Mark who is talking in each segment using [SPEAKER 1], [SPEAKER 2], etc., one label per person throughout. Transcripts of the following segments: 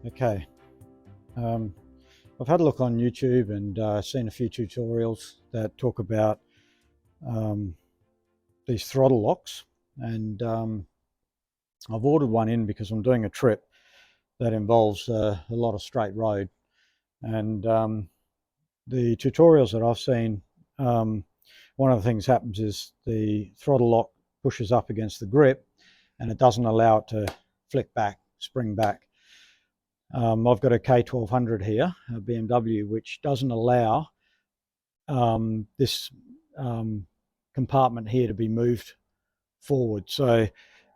[SPEAKER 1] Okay, I've had a look on YouTube and seen a few tutorials that talk about um, these throttle locks, and I've ordered one in because I'm doing a trip that involves a lot of straight road. And the tutorials that I've seen, one of the things happens is the throttle lock pushes up against the grip and it doesn't allow it to flick back, spring back. I've got a K1200 here, a BMW, which doesn't allow this compartment here to be moved forward. So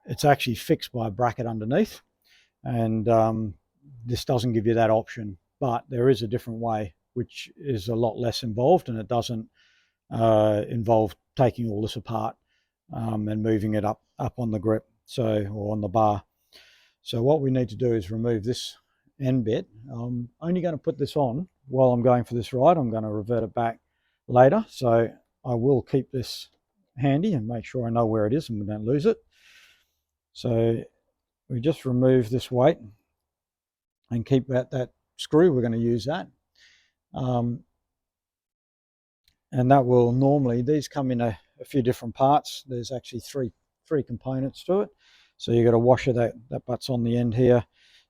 [SPEAKER 1] it's actually fixed by a bracket underneath, and this doesn't give you that option. But there is a different way, which is a lot less involved, and it doesn't involve taking all this apart and moving it up on the grip, or on the bar. So what we need to do is remove this end bit. I'm only going to put this on while I'm going for this ride. I'm going to revert it back later, so I will keep this handy and make sure I know where it is and we don't lose it. So we just remove this weight and keep that screw. We're going to use that, and that will normally, these come in a few different parts. There's actually three components to it. So you've got a washer that butts on the end here.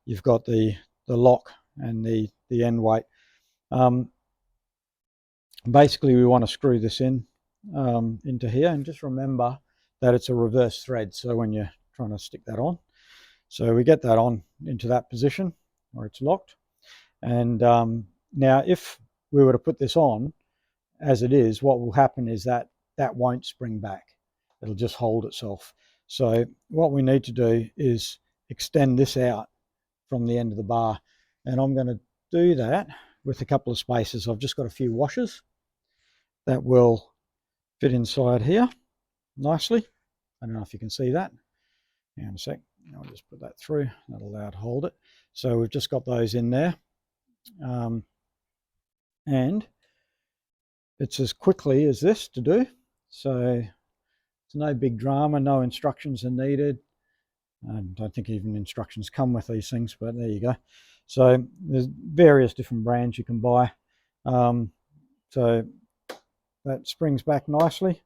[SPEAKER 1] You've got the lock and the end weight. Basically, we want to screw this in into here, and just remember that it's a reverse thread, so when you're trying to stick that on. So we get that on into that position where it's locked. And now if we were to put this on as it is, what will happen is that won't spring back. It'll just hold itself. So what we need to do is extend this out from the end of the bar, and I'm going to do that with a couple of spaces. I've just got a few washers that will fit inside here nicely. I don't know if you can see that. Hang on a sec. I'll just put that through. That'll allow it to hold it. So we've just got those in there. And it's as quickly as this to do. So it's no big drama, no instructions are needed. I don't think even instructions come with these things, but there you go. So there's various different brands you can buy. So that springs back nicely,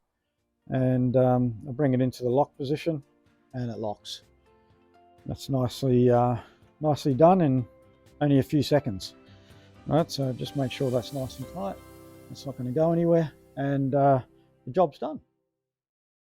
[SPEAKER 1] and I bring it into the lock position and it locks. That's nicely done in only a few seconds. Right, so just make sure that's nice and tight. It's not going to go anywhere, and the job's done.